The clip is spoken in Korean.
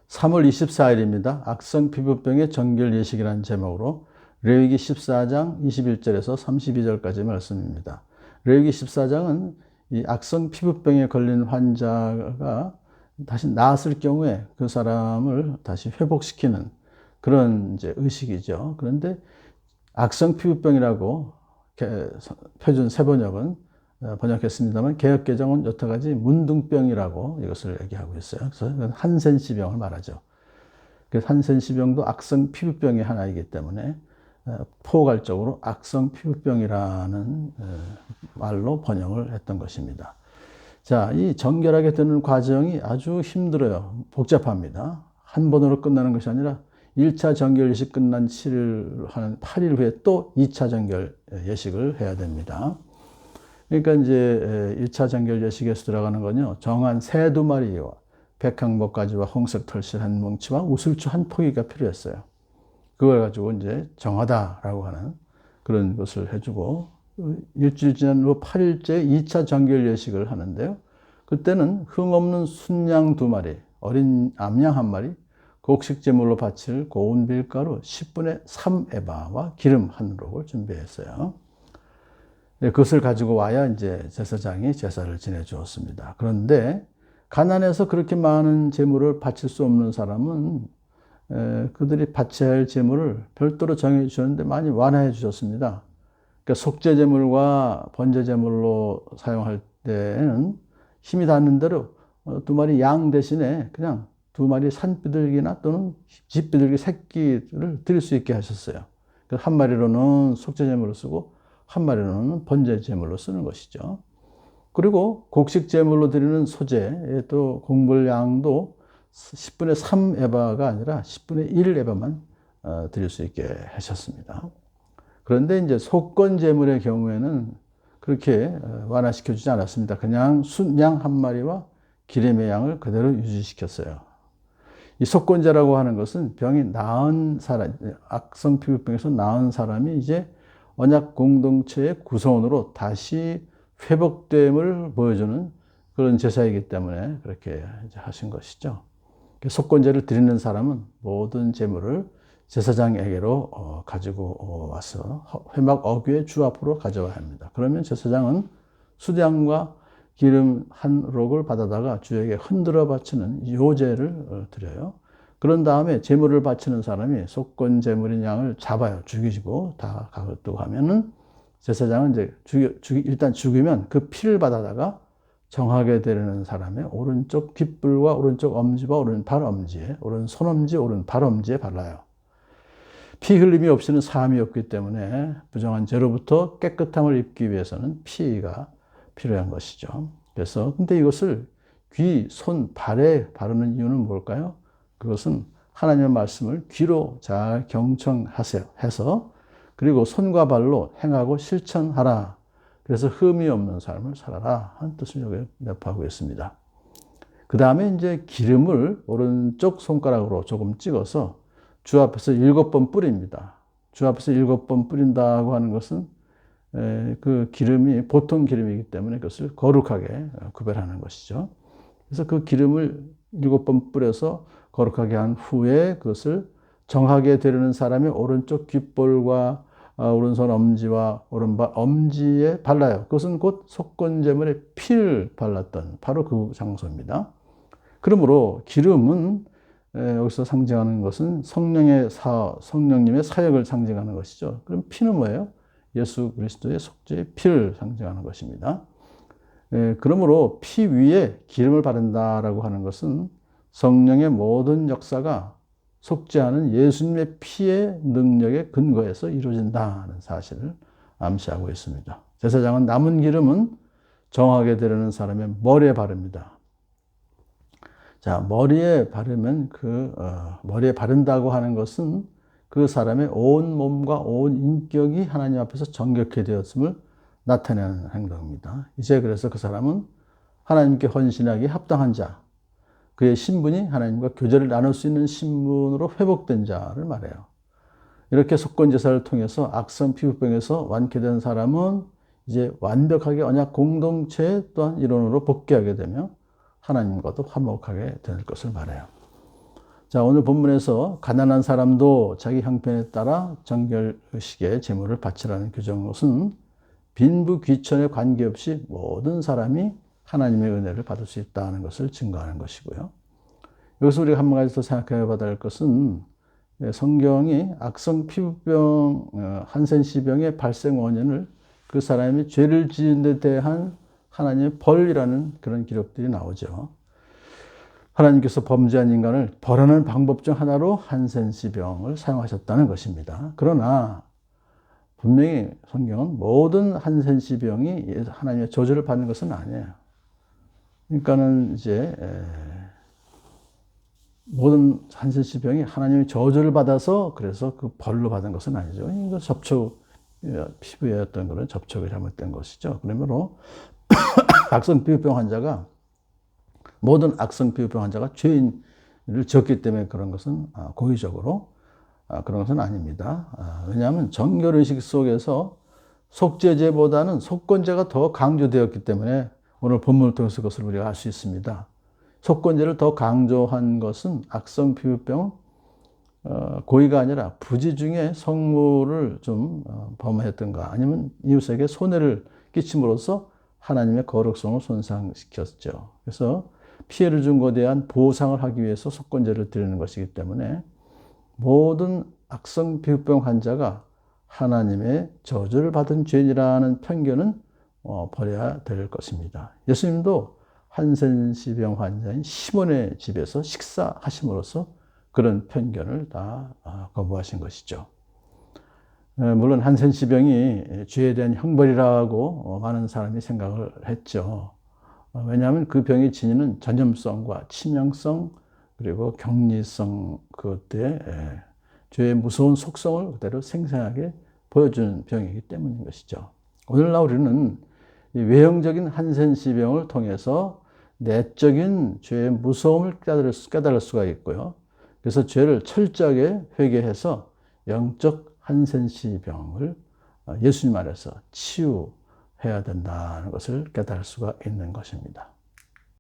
3월 24일입니다. 악성 피부병의 정결 예식이라는 제목으로 레위기 14장 21절에서 32절까지 말씀입니다. 레위기 14장은 이 악성 피부병에 걸린 환자가 다시 나았을 경우에 그 사람을 다시 회복시키는 그런 이제 의식이죠. 그런데 악성 피부병이라고 표준 세번역은 번역했습니다만 개역개정은 여태까지 문둥병이라고 이것을 얘기하고 있어요. 그래서 한센시병을 말하죠. 그래서 한센시병도 악성 피부병의 하나이기 때문에 포괄적으로 악성 피부병이라는 말로 번역을 했던 것입니다. 자, 이 정결하게 되는 과정이 아주 힘들어요. 복잡합니다. 한 번으로 끝나는 것이 아니라 1차 정결 예식 끝난 7일 하는 8일 후에 또 2차 정결 예식을 해야 됩니다. 그러니까 이제 1차 정결 예식에서 들어가는 건요, 정한 새 2마리와 백항목가지와 홍색 털실 한 뭉치와 우슬초 한 포기가 필요했어요. 그걸 가지고 이제 정하다라고 하는 그런 것을 해주고, 일주일 지난 후 8일째 2차 정결 예식을 하는데요. 그때는 흠없는 순양 2마리, 어린 암양 1마리, 곡식 제물로 바칠 고운 밀가루 10분의 3에바와 기름 1록을 준비했어요. 그것을 가지고 와야 이제 제사장이 제사를 지내 주었습니다. 그런데 가난해서 그렇게 많은 제물을 바칠 수 없는 사람은 그들이 바쳐야 할 제물을 별도로 정해 주셨는데 많이 완화해 주셨습니다. 그러니까 속죄 제물과 번제 제물로 사용할 때는 힘이 닿는 대로 2마리 양 대신에 그냥 2마리 산비둘기나 또는 집비둘기 새끼를 드릴 수 있게 하셨어요. 그래서 1마리로는 속죄 제물로 쓰고 1마리로는 번제 제물로 쓰는 것이죠. 그리고 곡식 제물로 드리는 소제, 또 곡물 양도 10분의 3에바가 아니라 10분의 1에바만 드릴 수 있게 하셨습니다. 그런데 이제 속건 제물의 경우에는 그렇게 완화시켜 주지 않았습니다. 그냥 순양 1마리와 기름의 양을 그대로 유지시켰어요. 이 속건제라고 하는 것은 병이 나은 사람, 악성 피부병에서 나은 사람이 이제 언약 공동체의 구성원으로 다시 회복됨을 보여주는 그런 제사이기 때문에 그렇게 하신 것이죠. 속건제를 드리는 사람은 모든 제물을 제사장에게로 가지고 와서 회막 어귀의 주 앞으로 가져와야 합니다. 그러면 제사장은 수량과 기름 1록을 받아다가 주에게 흔들어 바치는 요제를 드려요. 그런 다음에 제물을 바치는 사람이 속건 제물인 양을 잡아요. 죽이고 다 가두고 하면은 제사장은 이제 일단 죽이면 그 피를 받아다가 정하게 되는 사람의 오른쪽 귓불과 오른쪽 엄지와 오른 발엄지에, 오른 손엄지, 오른 발엄지에 발라요. 피 흘림이 없이는 사함이 없기 때문에 부정한 죄로부터 깨끗함을 입기 위해서는 피가 필요한 것이죠. 그래서 근데 이것을 귀, 손, 발에 바르는 이유는 뭘까요? 그것은 하나님의 말씀을 귀로 잘 경청하세요 해서 그리고 손과 발로 행하고 실천하라. 그래서 흠이 없는 삶을 살아라 하는 뜻을 여기 내포하고 있습니다. 그 다음에 이제 기름을 오른쪽 손가락으로 조금 찍어서 주 앞에서 7번 뿌립니다. 주 앞에서 7번 뿌린다고 하는 것은 그 기름이 보통 기름이기 때문에 그것을 거룩하게 구별하는 것이죠. 그래서 그 기름을 7번 뿌려서 거룩하게 한 후에 그것을 정하게 되려는 사람의 오른쪽 귓볼과 오른손 엄지와 오른발 엄지에 발라요. 그것은 곧 속건제물에 피를 발랐던 바로 그 장소입니다. 그러므로 기름은 여기서 상징하는 것은 성령님의 사역을 상징하는 것이죠. 그럼 피는 뭐예요? 예수 그리스도의 속죄의 피를 상징하는 것입니다. 그러므로 피 위에 기름을 바른다라고 하는 것은 성령의 모든 역사가 속죄하는 예수님의 피의 능력에 근거해서 이루어진다는 사실을 암시하고 있습니다. 제사장은 남은 기름은 정하게 되려는 사람의 머리에 바릅니다. 자, 머리에 바르면 머리에 바른다고 하는 것은 그 사람의 온 몸과 온 인격이 하나님 앞에서 정결케 되었음을 나타내는 행동입니다. 이제 그래서 그 사람은 하나님께 헌신하기 합당한 자, 그의 신분이 하나님과 교제를 나눌 수 있는 신분으로 회복된 자를 말해요. 이렇게 속건제사를 통해서 악성 피부병에서 완쾌된 사람은 이제 완벽하게 언약 공동체의 또한 일원으로 복귀하게 되며 하나님과도 화목하게 될 것을 말해요. 자, 오늘 본문에서 가난한 사람도 자기 형편에 따라 정결의식의 제물을 바치라는 규정은 빈부 귀천에 관계없이 모든 사람이 하나님의 은혜를 받을 수 있다는 것을 증거하는 것이고요. 여기서 우리가 한 가지 더 생각해 봐야 될 것은 성경이 악성 피부병, 한센시병의 발생 원인을 그 사람이 죄를 지은 데 대한 하나님의 벌이라는 그런 기록들이 나오죠. 하나님께서 범죄한 인간을 벌하는 방법 중 하나로 한센시병을 사용하셨다는 것입니다. 그러나 분명히 성경은 모든 한센시병이 하나님의 저주를 받는 것은 아니에요. 그러니까는 이제 모든 한센시병이 하나님의 저주를 받아서 그래서 그 벌로 받은 것은 아니죠. 이거 접촉, 피부에 어떤 그런 접촉이 잘못된 것이죠. 그러므로 악성 피부병 환자가 모든 악성 피부병 환자가 죄인을 지었기 때문에 그런 것은 고의적으로 그런 것은 아닙니다. 왜냐하면 정결의식 속에서 속죄제보다는 속건제가 더 강조되었기 때문에 오늘 본문을 통해서 그것을 우리가 알 수 있습니다. 속건제를 더 강조한 것은 악성 피부병 고의가 아니라 부지 중에 성물을 좀 범했던가 아니면 이웃에게 손해를 끼침으로써 하나님의 거룩성을 손상시켰죠. 그래서 피해를 준 것에 대한 보상을 하기 위해서 속건제를 드리는 것이기 때문에 모든 악성 피부병 환자가 하나님의 저주를 받은 죄인이라는 편견은 버려야 될 것입니다. 예수님도 한센시병 환자인 시몬의 집에서 식사하심으로써 그런 편견을 다 거부하신 것이죠. 물론 한센시병이 죄에 대한 형벌이라고 많은 사람이 생각을 했죠. 왜냐하면 그 병의 진위는 전염성과 치명성 그리고 격리성 그때 죄의 무서운 속성을 그대로 생생하게 보여주는 병이기 때문인 것이죠. 오늘날 우리는 외형적인 한센시병을 통해서 내적인 죄의 무서움을 깨달을 수가 있고요. 그래서 죄를 철저하게 회개해서 영적 한센시병을 예수님 안에서 치유해야 된다는 것을 깨달을 수가 있는 것입니다.